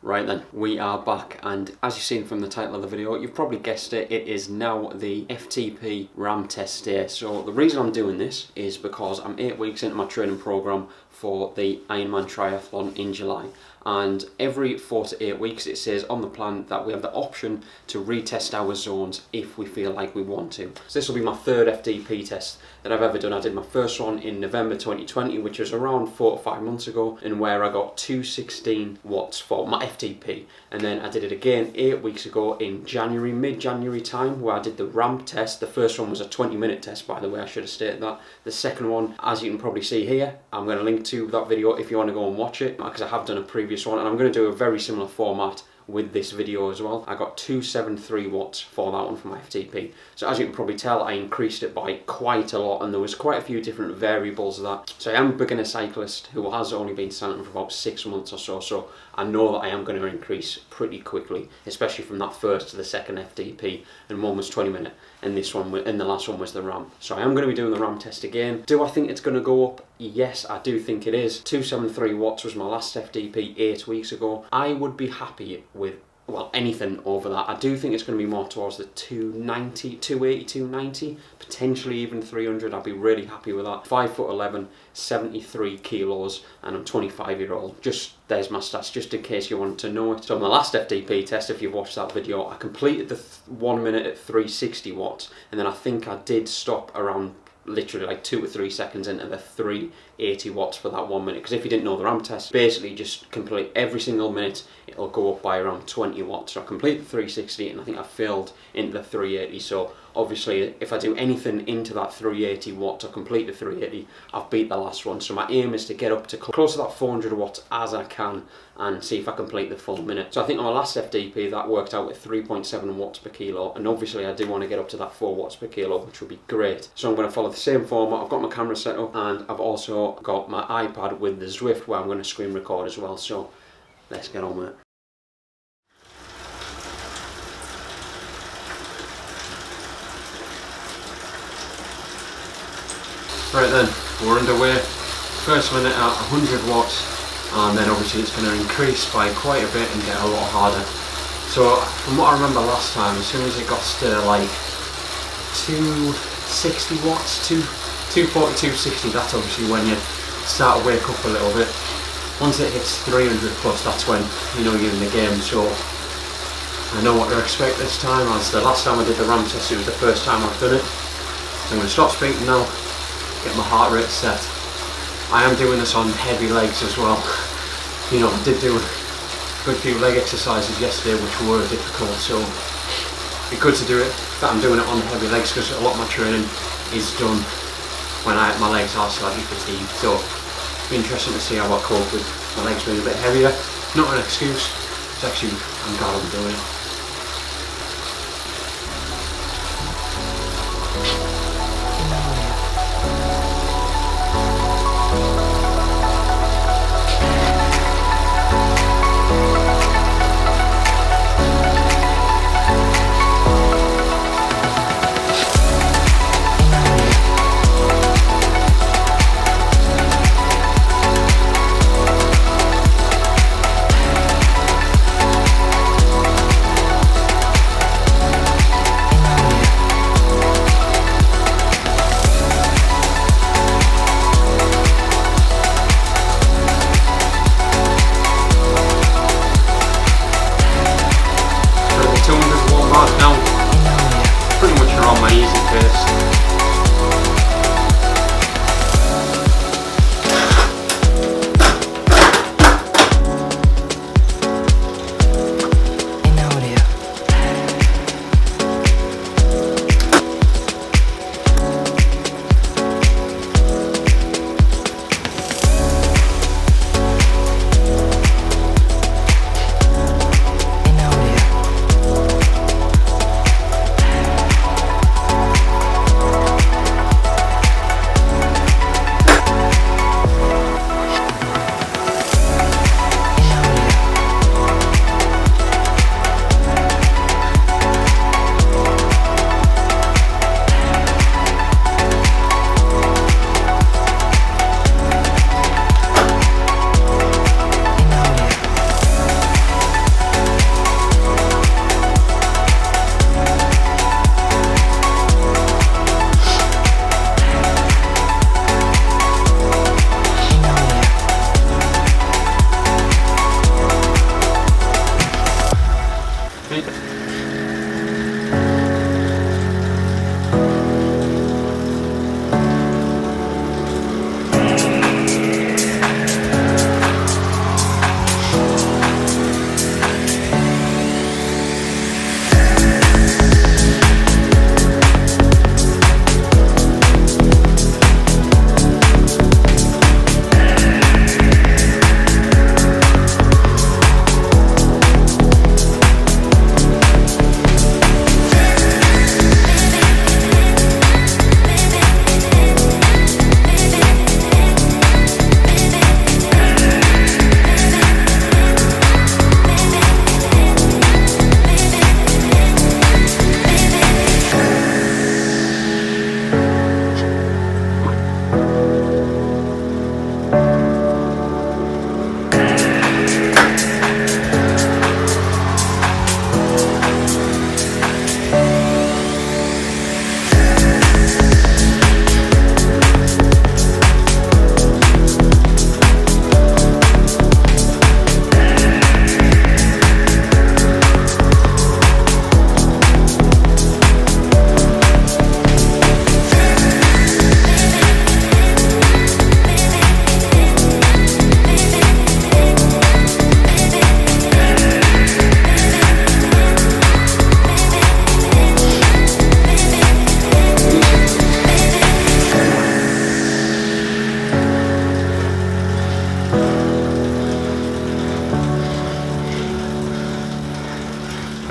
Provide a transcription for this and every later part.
Right then, we are back, and as you've seen from the title of the video, you've probably guessed it, it is now the FTP RAM test day. So the reason I'm doing this is because I'm 8 weeks into my training program for the Ironman triathlon in July, and every 4 to 8 weeks it says on the plan that we have the option to retest our zones if we feel like we want to. So this will be my third FTP test that I've ever done. I did my first one in November 2020, which was around 4 to 5 months ago, and where I got 216 watts for my FTP. And then I did it again 8 weeks ago in January, mid-January time, where I did the ramp test. The first one was a 20-minute test, by the way, I should have stated that. The second one, as you can probably see here, I'm going to link to that video if you want to go and watch it, because I have done a previous one, and I'm going to do a very similar format with this video as well. I got 273 watts for that one for my FTP. So as you can probably tell, I increased it by quite a lot, and there was quite a few different variables of that. So I am a beginner cyclist who has only been cycling for about 6 months or so I know that I am going to increase pretty quickly, especially from that first to the second FTP, and one was 20 minute, and this one, and the last one was the ramp. So I am going to be doing the ramp test again. Do I think it's going to go up? Yes, I do think it is. 273 watts was my last FTP 8 weeks ago. I would be happy with, well, anything over that. I do think it's going to be more towards the 290, 280, 290, potentially even 300. I'd be really happy with that. 5'11", 73 kilos, and I'm 25-year-old. Just, there's my stats, just in case you wanted to know it. So my last FTP test, if you've watched that video, I completed the 1 minute at 360 watts, and then I think I did stop around literally like 2 or 3 seconds into the 380 watts for that 1 minute. Because if you didn't know the ramp test, basically just complete every single minute, it'll go up by around 20 watts. So I completed 360 and I think I filled into the 380. So obviously if I do anything into that 380 watts or complete the 380, I've beat the last one. So my aim is to get up to close to that 400 watts as I can and see if I complete the full minute. So I think on my last FTP that worked out with 3.7 watts per kilo, and obviously I do want to get up to that 4 watts per kilo, which would be great. So I'm going to follow the same format. I've got my camera set up, and I've also got my iPad with the Zwift where I'm going to screen record as well. So let's get on with it. Right then, we're underway. First minute at 100 watts, and then obviously it's going to increase by quite a bit and get a lot harder. So from what I remember last time, as soon as it got to like 260 watts, 240, 260, that's obviously when you start to wake up a little bit. Once it hits 300 plus, that's when you know you're in the game. So I know what to expect this time, as the last time I did the ramp test, it was the first time I've done it. So I'm going to stop speaking now, get my heart rate set. I am doing this on heavy legs as well. You know, I did do a good few leg exercises yesterday which were difficult, so it'd be good to do it, that I'm doing it on heavy legs, because a lot of my training is done when my legs are slightly fatigued. So it'd be interesting to see how I cope with my legs being a bit heavier. Not an excuse, it's actually, I'm glad I'm doing it.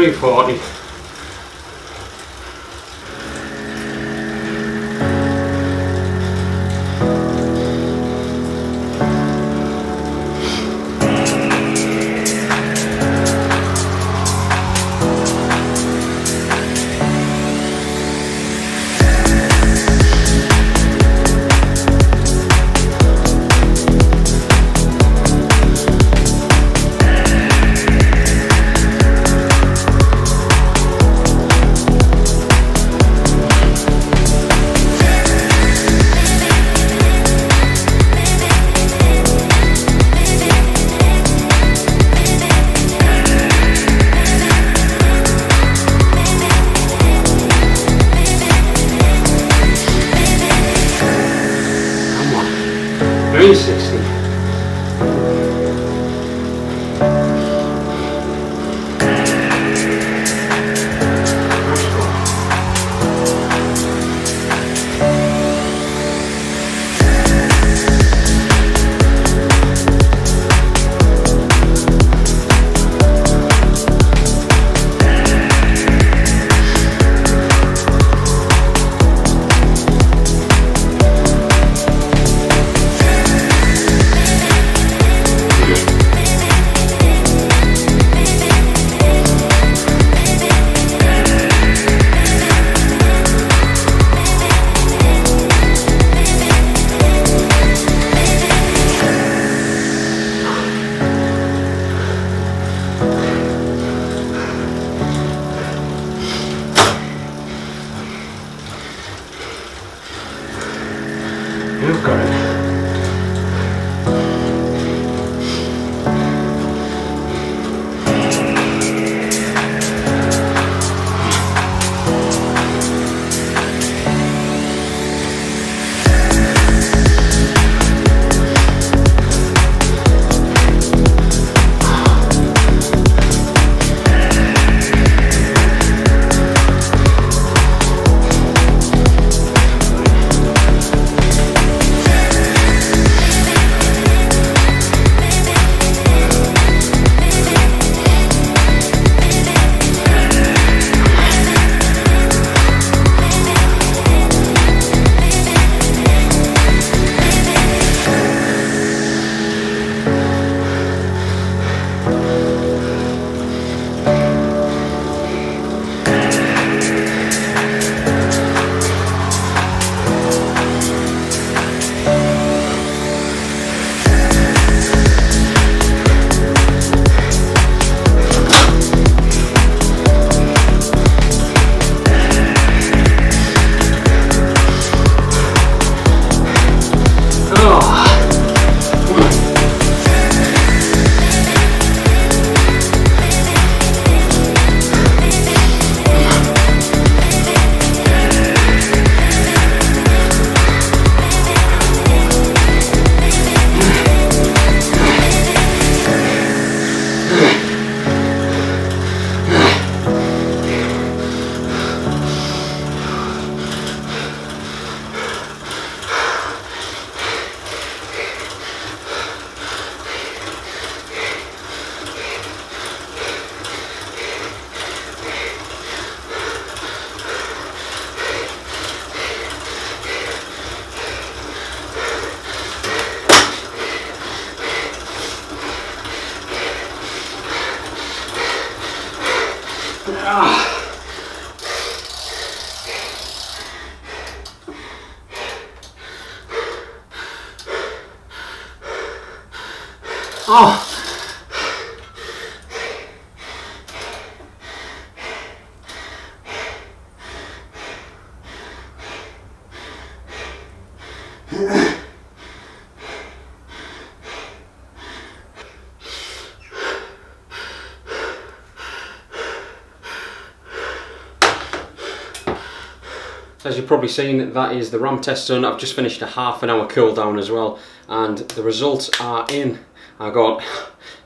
340. Come on. 360. You've got it. Oh. As you've probably seen, that is the RAM test done. I've just finished a half-an-hour cool down as well, and the results are in. I got,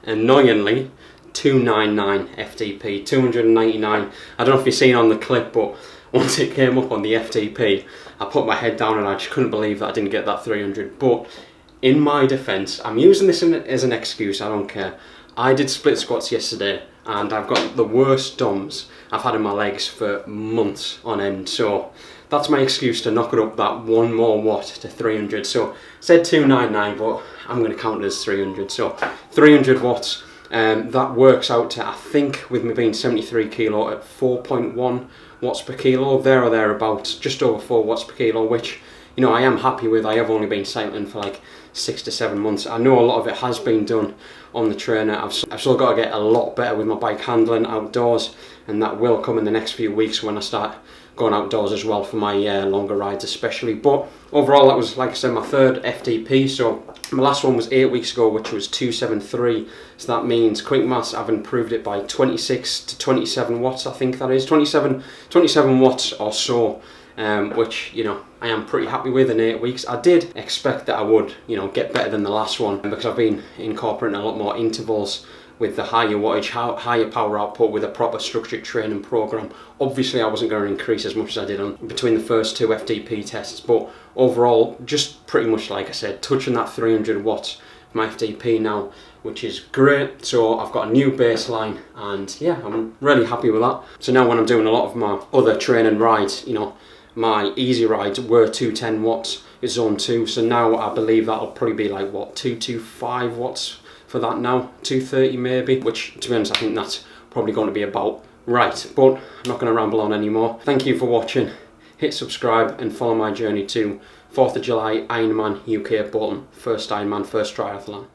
annoyingly, 299 FTP, 299. I don't know if you've seen on the clip, but once it came up on the FTP, I put my head down and I just couldn't believe that I didn't get that 300. But in my defence, I'm using this as an excuse, I don't care. I did split squats yesterday and I've got the worst DOMs I've had in my legs for months on end, so that's my excuse to knock it up that one more watt to 300. So I said 299, but I'm going to count it as 300. So 300 watts, that works out to, I think, with me being 73 kilo, at 4.1 watts per kilo, there or thereabouts, just over 4 watts per kilo, which, you know, I am happy with. I have only been cycling for like 6 to 7 months. I know a lot of it has been done on the trainer. I've still got to get a lot better with my bike handling outdoors, and that will come in the next few weeks when I start going outdoors as well for my longer rides especially. But overall, that was, like I said, my third FTP. So my last one was 8 weeks ago, which was 273. So that means, quick maths, I've improved it by 26 to 27 watts, I think that is. 27 watts or so, which, you know, I am pretty happy with in 8 weeks. I did expect that I would, you know, get better than the last one, because I've been incorporating a lot more intervals with the higher wattage, higher power output, with a proper structured training program. Obviously, I wasn't going to increase as much as I did on between the first 2 FTP tests, but overall, just pretty much like I said, touching that 300 watts for my FTP now, which is great. So I've got a new baseline, and yeah, I'm really happy with that. So now when I'm doing a lot of my other training rides, you know, my easy rides were 210 watts, it's zone 2, so now I believe that'll probably be like, what, 225 watts for that now, 230 maybe, which, to be honest, I think that's probably going to be about right. But I'm not going to ramble on anymore. Thank you for watching. Hit subscribe and follow my journey to 4th of July Ironman UK at Bolton. First Ironman, first triathlon.